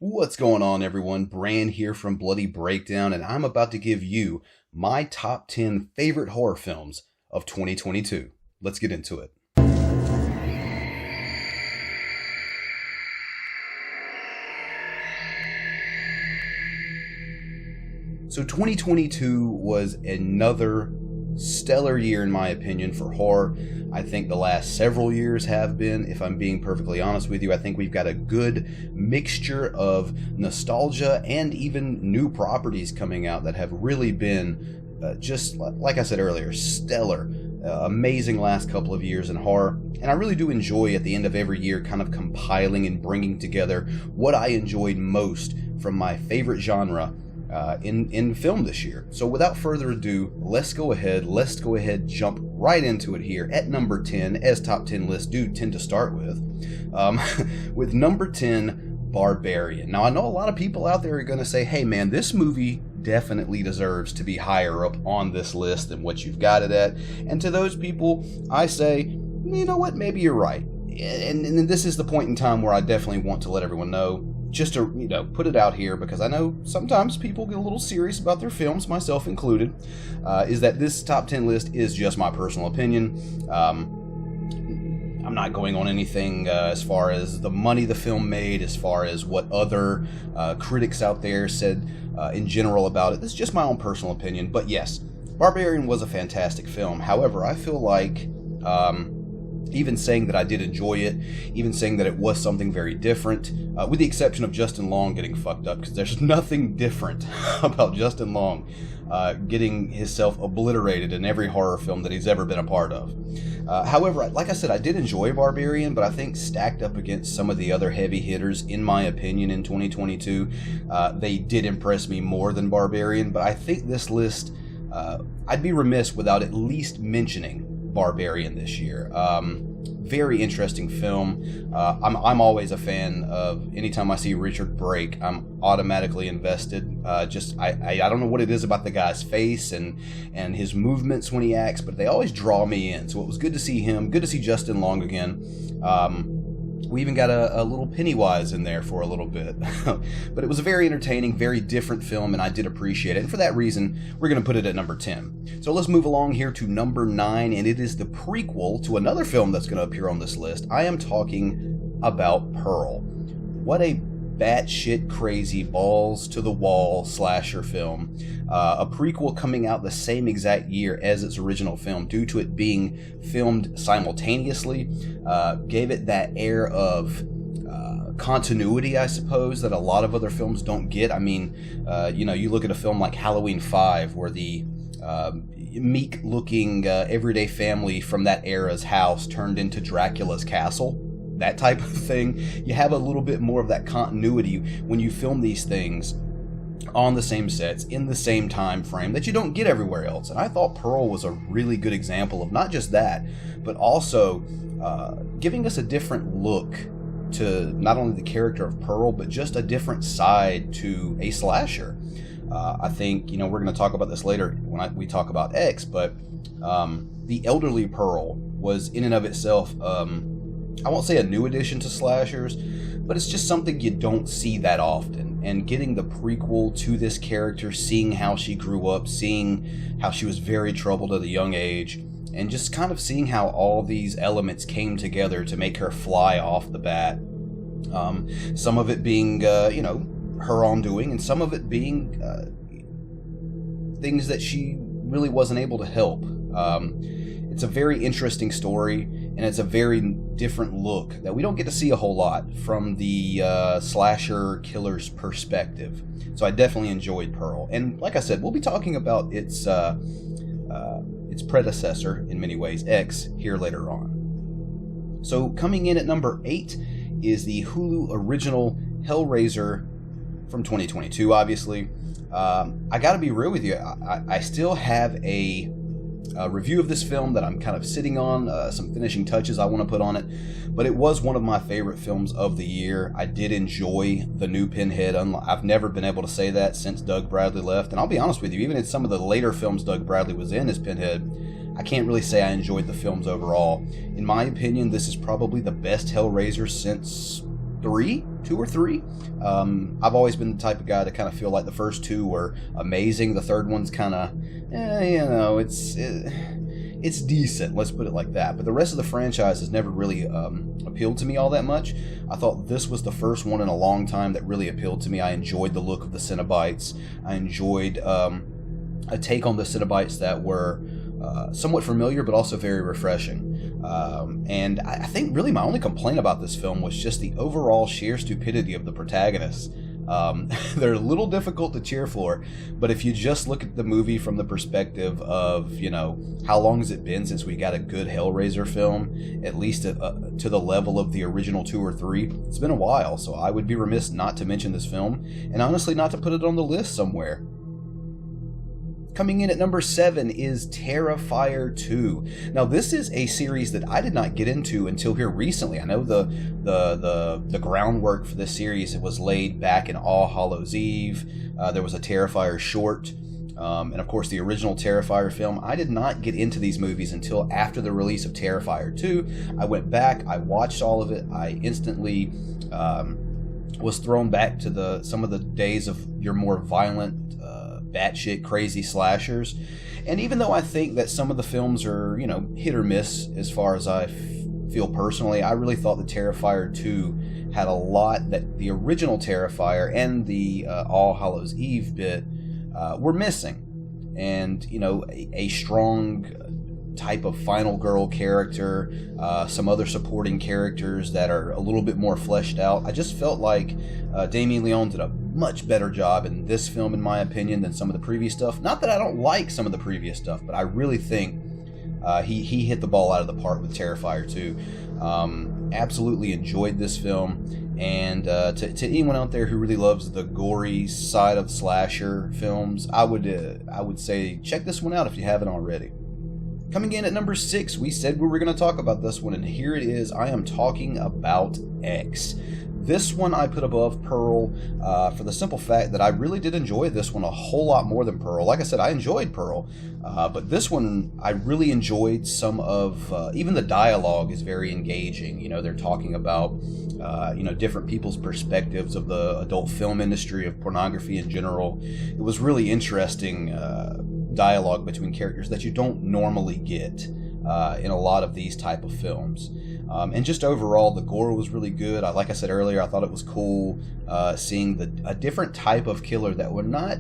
What's going on, everyone? Bran here from Bloody Breakdown, and I'm about to give you my top 10 favorite horror films of 2022. Let's get into it. So 2022 was another stellar year in my opinion for horror. I think the last several years have been, if I'm being perfectly honest with you. I think we've got a good mixture of nostalgia and even new properties coming out that have really been, just like I said earlier, stellar. Amazing last couple of years in horror, and I really do enjoy at the end of every year kind of compiling and bringing together what I enjoyed most from my favorite genre in film this year. So without further ado, let's go ahead, jump right into it here at number 10, as top 10 lists do tend to start with. With number 10, Barbarian. Now I know a lot of people out there are going to say, hey man, this movie definitely deserves to be higher up on this list than what you've got it at. And to those people, I say, you know what, maybe you're right. And this is the point in time where I definitely want to let everyone know, just to, put it out here, because I know sometimes people get a little serious about their films, myself included, is that this top 10 list is just my personal opinion. I'm not going on anything as far as the money the film made, as far as what other critics out there said in general about it. This is just my own personal opinion. But yes, Barbarian was a fantastic film. However, I feel like even saying that I did enjoy it, even saying that it was something very different, with the exception of Justin Long getting fucked up, because there's nothing different about Justin Long getting himself obliterated in every horror film that he's ever been a part of. However, like I said, I did enjoy Barbarian, but I think stacked up against some of the other heavy hitters, in my opinion, in 2022, they did impress me more than Barbarian. But I think this list, I'd be remiss without at least mentioning Barbarian this year. Very interesting film. I'm always a fan of, anytime I see Richard Brake, I'm automatically invested. I don't know what it is about the guy's face and his movements when he acts, but they always draw me in. So it was good to see him, good to see Justin Long again. We even got a little Pennywise in there for a little bit. But it was a very entertaining, very different film, and I did appreciate it. And for that reason, we're going to put it at number 10. So let's move along here to number 9, and it is the prequel to another film that's going to appear on this list. I am talking about Pearl. What a batshit crazy, balls to the wall slasher film. A prequel coming out the same exact year as its original film, due to it being filmed simultaneously, gave it that air of continuity, I suppose, that a lot of other films don't get. I mean, you look at a film like Halloween 5, where the meek-looking everyday family from that era's house turned into Dracula's castle. That type of thing. You have a little bit more of that continuity when you film these things on the same sets, in the same time frame, that you don't get everywhere else. And I thought Pearl was a really good example of not just that, but also giving us a different look to not only the character of Pearl, but just a different side to a slasher. I think, we're going to talk about this later when we talk about X, but the elderly Pearl was in and of itself, I won't say a new addition to slashers, but it's just something you don't see that often. And getting the prequel to this character, seeing how she grew up, seeing how she was very troubled at a young age, and just kind of seeing how all these elements came together to make her fly off the bat. Some of it being, her own doing, and some of it being things that she really wasn't able to help. It's a very interesting story, and it's a very different look that we don't get to see a whole lot from the slasher killer's perspective. So I definitely enjoyed Pearl. And like I said, we'll be talking about its predecessor, in many ways, X, here later on. So coming in at number 8 is the Hulu original Hellraiser from 2022, obviously. I gotta be real with you, I still have a review of this film that I'm kind of sitting on, some finishing touches I want to put on it, but it was one of my favorite films of the year. I did enjoy the new Pinhead. I've never been able to say that since Doug Bradley left, and I'll be honest with you, even in some of the later films Doug Bradley was in as Pinhead, I can't really say I enjoyed the films overall. In my opinion, this is probably the best Hellraiser since two or three. I've always been the type of guy to kind of feel like the first two were amazing. The third one's kind of, it's decent, let's put it like that. But the rest of the franchise has never really appealed to me all that much. I thought this was the first one in a long time that really appealed to me. I enjoyed the look of the Cenobites. I enjoyed a take on the Cenobites that were somewhat familiar, but also very refreshing. And I think really my only complaint about this film was just the overall sheer stupidity of the protagonists. They're a little difficult to cheer for, but if you just look at the movie from the perspective of, how long has it been since we got a good Hellraiser film, at least to the level of the original 2 or 3, it's been a while, so I would be remiss not to mention this film, and honestly not to put it on the list somewhere. Coming in at number 7 is Terrifier 2. Now, this is a series that I did not get into until here recently. I know the groundwork for this series was laid back in All Hallows Eve. There was a Terrifier short, and of course the original Terrifier film. I did not get into these movies until after the release of Terrifier 2. I went back, I watched all of it, I instantly was thrown back to some of the days of your more violent, batshit crazy slashers. And even though I think that some of the films are, hit or miss as far as I feel personally, I really thought the Terrifier 2 had a lot that the original Terrifier and the All Hallows Eve bit were missing. And, a strong type of final girl character, some other supporting characters that are a little bit more fleshed out. I just felt like Damien Leone did a much better job in this film, in my opinion, than some of the previous stuff. Not that I don't like some of the previous stuff, but I really think he hit the ball out of the park with Terrifier 2. Absolutely enjoyed this film, and to anyone out there who really loves the gory side of slasher films, I would say check this one out if you haven't already. Coming in at number 6, we said we were going to talk about this one, and here it is. I am talking about X. This one I put above Pearl for the simple fact that I really did enjoy this one a whole lot more than Pearl. Like I said, I enjoyed Pearl, but this one I really enjoyed some of, even the dialogue is very engaging. They're talking about, different people's perspectives of the adult film industry, of pornography in general. It was really interesting dialogue between characters that you don't normally get in a lot of these type of films. And just overall, the gore was really good. Like I said earlier, I thought it was cool seeing a different type of killer that we're not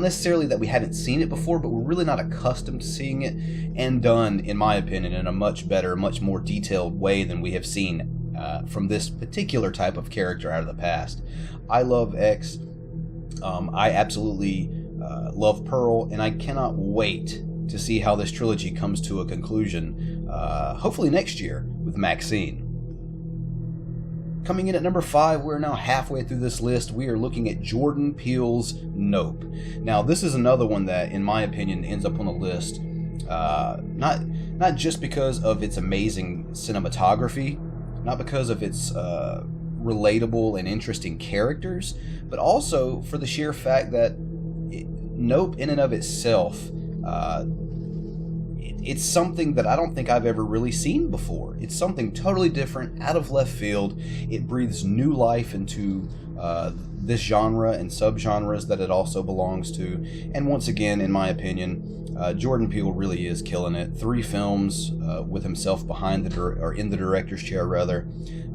necessarily that we haven't seen it before, but we're really not accustomed to seeing it, and done, in my opinion, in a much better, much more detailed way than we have seen from this particular type of character out of the past. I love X. I absolutely love Pearl, and I cannot wait to see how this trilogy comes to a conclusion, hopefully next year with Maxine. Coming in at number 5, we're now halfway through this list. We are looking at Jordan Peele's Nope. Now, this is another one that, in my opinion, ends up on the list, not just because of its amazing cinematography, not because of its relatable and interesting characters, but also for the sheer fact that Nope, in and of itself, it's something that I don't think I've ever really seen before. It's something totally different, out of left field. It breathes new life into this genre and subgenres that it also belongs to. And once again, in my opinion, Jordan Peele really is killing it. 3 films with himself behind or in the director's chair, rather.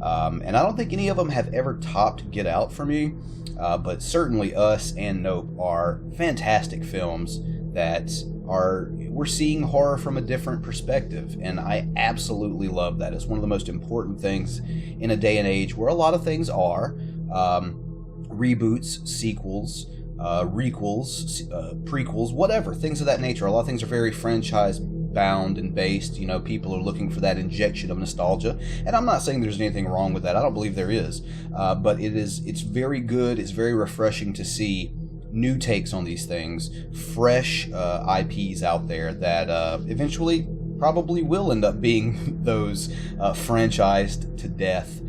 And I don't think any of them have ever topped Get Out for me. But certainly Us and Nope are fantastic films that we're seeing horror from a different perspective, and I absolutely love that. It's one of the most important things in a day and age where a lot of things are reboots, sequels, requels, prequels, whatever, things of that nature. A lot of things are very franchise bound and based. People are looking for that injection of nostalgia, and I'm not saying there's anything wrong with that. I don't believe there is, but it's very good. It's very refreshing to see new takes on these things, fresh IPs out there that eventually probably will end up being those franchised to death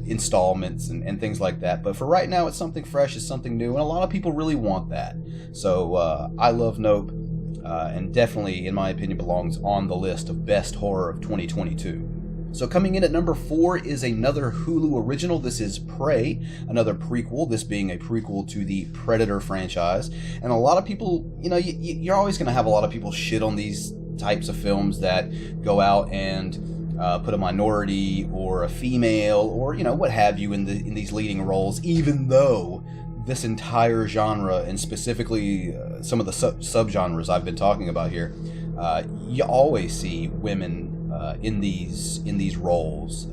installments and things like that. But for right now, it's something fresh, it's something new, and a lot of people really want that. So I love Nope, and definitely, in my opinion, belongs on the list of best horror of 2022. So coming in at number 4 is another Hulu original. This is Prey, another prequel, this being a prequel to the Predator franchise. And a lot of people, you're always going to have a lot of people shit on these types of films that go out and put a minority or a female or, what have you in these leading roles, even though this entire genre, and specifically some of the subgenres I've been talking about here, you always see women in these roles.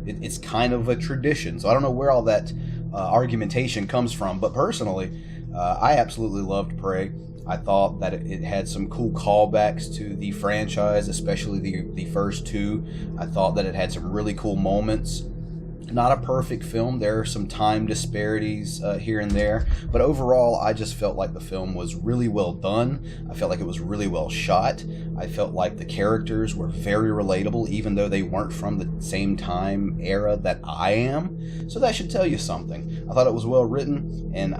It's kind of a tradition, so I don't know where all that argumentation comes from, but personally, I absolutely loved Prey. I thought that it had some cool callbacks to the franchise, especially the first two. I thought that it had some really cool moments. Not a perfect film. There are some time disparities here and there, but overall I just felt like the film was really well done. I felt like it was really well shot. I felt like the characters were very relatable, even though they weren't from the same time era that I am. So that should tell you something. I thought it was well written, and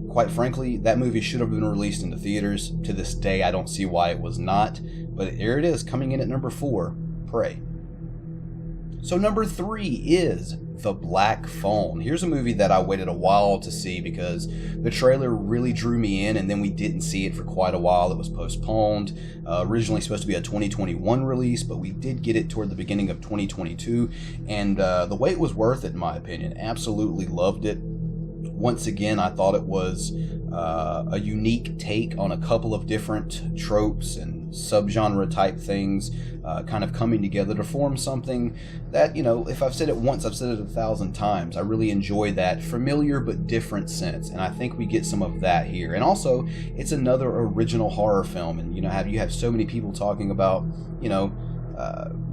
quite frankly, that movie should have been released into theaters. To this day, I don't see why it was not, but here it is, coming in at number 4, Prey. So number 3 is The Black Phone. Here's a movie that I waited a while to see because the trailer really drew me in, and then we didn't see it for quite a while. It was postponed. Originally supposed to be a 2021 release, but we did get it toward the beginning of 2022, and the wait was worth it in my opinion. Absolutely loved it. Once again, I thought it was a unique take on a couple of different tropes and subgenre type things kind of coming together to form something that, if I've said it once, I've said it 1,000 times. I really enjoy that familiar but different sense, and I think we get some of that here. And also, it's another original horror film, and you have so many people talking about,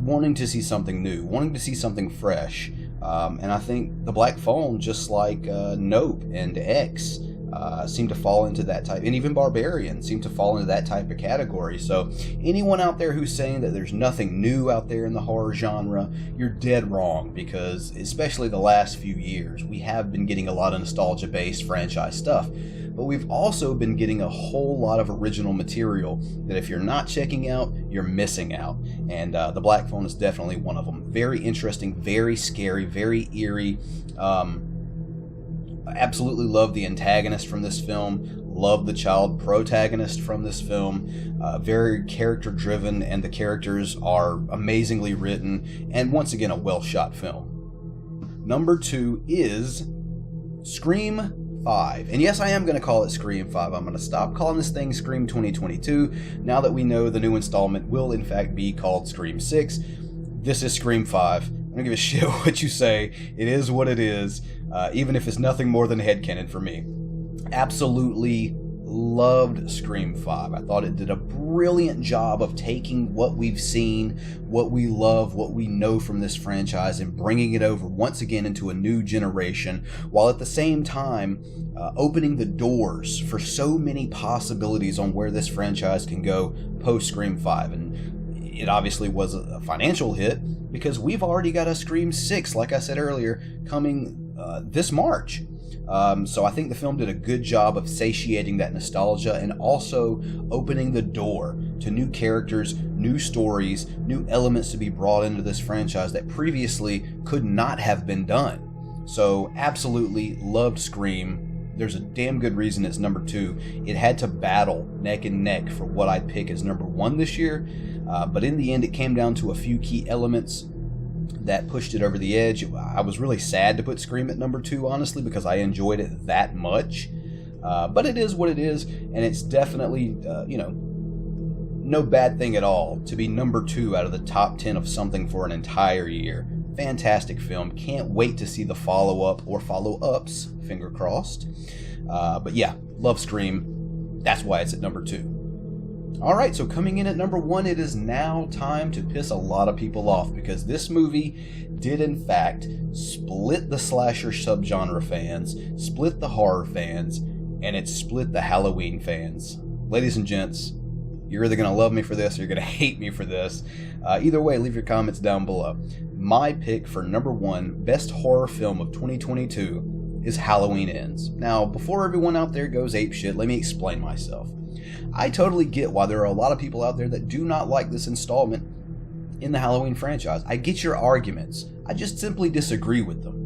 wanting to see something new, wanting to see something fresh. And I think The Black Phone, just like Nope and X, seem to fall into that type, and even Barbarian seem to fall into that type of category. So anyone out there who's saying that there's nothing new out there in the horror genre, you're dead wrong, because especially the last few years, we have been getting a lot of nostalgia-based franchise stuff. But we've also been getting a whole lot of original material that if you're not checking out, you're missing out. And The Black Phone is definitely one of them. Very interesting, very scary, very eerie. I absolutely love the antagonist from this film. Love the child protagonist from this film. Very character driven, and the characters are amazingly written. And once again, a well shot film. Number 2 is Scream 5. And yes, I am going to call it Scream 5. I'm going to stop calling this thing Scream 2022 now that we know the new installment will in fact be called Scream 6. This is Scream 5. I don't give a shit what you say. It is what it is, even if it's nothing more than headcanon for me. Absolutely loved Scream 5. I thought it did a brilliant job of taking what we've seen, what we love, what we know from this franchise, and bringing it over once again into a new generation, while at the same time opening the doors for so many possibilities on where this franchise can go post Scream 5. And it obviously was a financial hit, because we've already got a Scream 6, like I said earlier, coming this March. So I think the film did a good job of satiating that nostalgia and also opening the door to new characters, new stories, new elements to be brought into this franchise that previously could not have been done. So absolutely loved Scream. There's a damn good reason it's number 2. It had to battle neck and neck for what I'd pick as number 1 this year, but in the end it came down to a few key elements that pushed it over the edge. I was really sad to put Scream at number 2, honestly, because I enjoyed it that much. But it is what it is, and it's definitely, no bad thing at all to be number 2 out of the top 10 of something for an entire year. Fantastic film. Can't wait to see the follow-up or follow-ups, finger crossed. But yeah, love Scream. That's why it's at number 2. Alright, so coming in at number 1, it is now time to piss a lot of people off, because this movie did in fact split the slasher subgenre fans, split the horror fans, and it split the Halloween fans. Ladies and gents, you're either going to love me for this or you're going to hate me for this. Either way, leave your comments down below. My pick for number 1 best horror film of 2022 is Halloween Ends. Now, before everyone out there goes apeshit, let me explain myself. I totally get why there are a lot of people out there that do not like this installment, in the Halloween franchise. I get your arguments. I just simply disagree with them.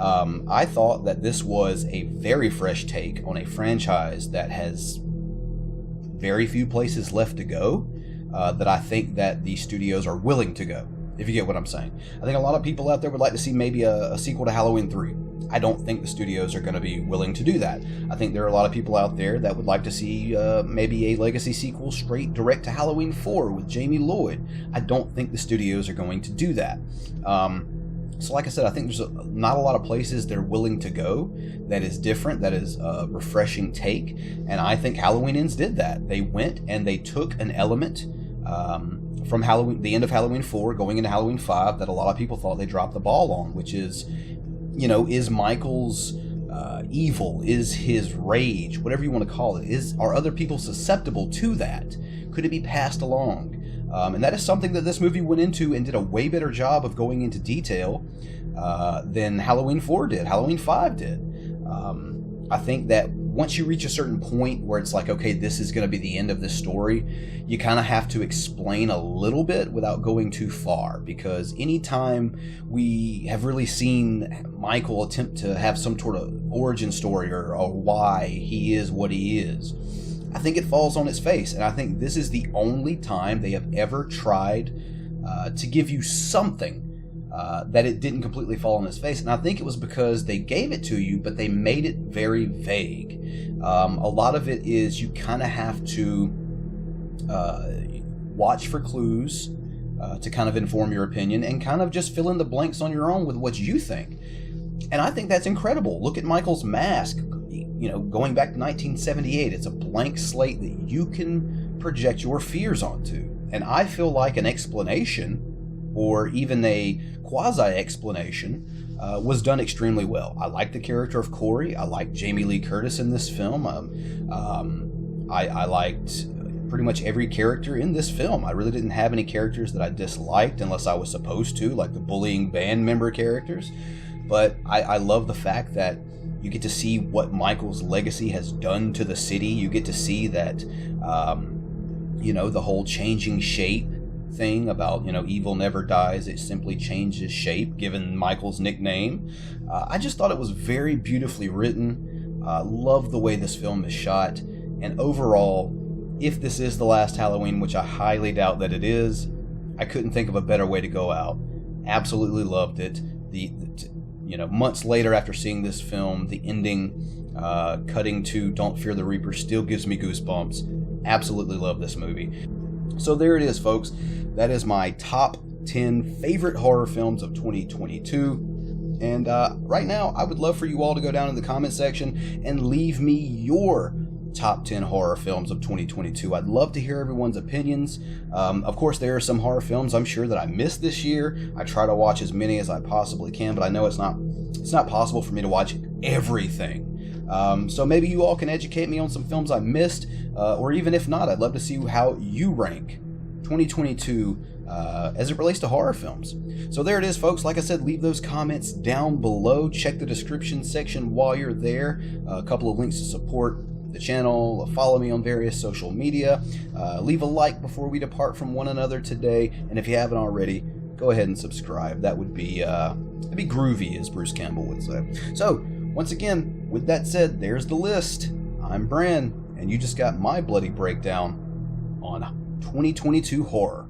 I thought that this was a very fresh take on a franchise that has very few places left to go, that I think that the studios are willing to go, if you get what I'm saying. I think a lot of people out there would like to see maybe a sequel to Halloween 3. I don't think the studios are going to be willing to do that. I think there are a lot of people out there that would like to see maybe a legacy sequel straight direct to Halloween 4 with Jamie Lloyd. I don't think the studios are going to do that. So like I said, I think there's not a lot of places they're willing to go that is different, that is a refreshing take. And I think Halloween Ends did that. They went and they took an element from Halloween, the end of Halloween 4 going into Halloween 5 that a lot of people thought they dropped the ball on, which is, you know, is Michael's evil, is his rage, whatever you want to call it, are other people susceptible to that? Could it be passed along? And that is something that this movie went into and did a way better job of going into detail than Halloween 4 did, Halloween 5 did. I think that once you reach a certain point where it's like, okay, this is going to be the end of this story, you kind of have to explain a little bit without going too far, because anytime we have really seen Michael attempt to have some sort of origin story or why he is what he is, I think it falls on its face. And I think this is the only time they have ever tried to give you something that it didn't completely fall on its face. And I think it was because they gave it to you, but they made it very vague. A lot of it is you kind of have to watch for clues to kind of inform your opinion, and kind of just fill in the blanks on your own with what you think. And I think that's incredible. Look at Michael's mask. You know, going back to 1978, it's a blank slate that you can project your fears onto. And I feel like an explanation, or even a quasi-explanation, was done extremely well. I like the character of Corey. I like Jamie Lee Curtis in this film. I liked pretty much every character in this film. I really didn't have any characters that I disliked unless I was supposed to, like the bullying band member characters. But I love the fact that you get to see what Michael's legacy has done to the city. You get to see that, you know, the whole changing shape thing about, you know, evil never dies, it simply changes shape, given Michael's nickname. I just thought it was very beautifully written. Love the way this film is shot. And overall, if this is the last Halloween, which I highly doubt that it is, I couldn't think of a better way to go out. Absolutely loved it. You know, months later after seeing this film, the ending, cutting to Don't Fear the Reaper, still gives me goosebumps. Absolutely love this movie. So there it is, folks. That is my top 10 favorite horror films of 2022. And right now, I would love for you all to go down in the comment section and leave me your top 10 horror films of 2022. I'd love to hear everyone's opinions. Of course, there are some horror films I'm sure that I missed this year. I try to watch as many as I possibly can, but I know it's not possible for me to watch everything. So maybe you all can educate me on some films I missed, or even if not, I'd love to see how you rank 2022 as it relates to horror films. So there it is, folks. Like I said, leave those comments down below. Check the description section while you're there. A couple of links to support the channel, follow me on various social media, leave a like before we depart from one another today, and if you haven't already, go ahead and subscribe. That would be that'd be groovy, as Bruce Campbell would say. So once again, with that said, there's the list. I'm Bran, and you just got my bloody breakdown on 2022 horror.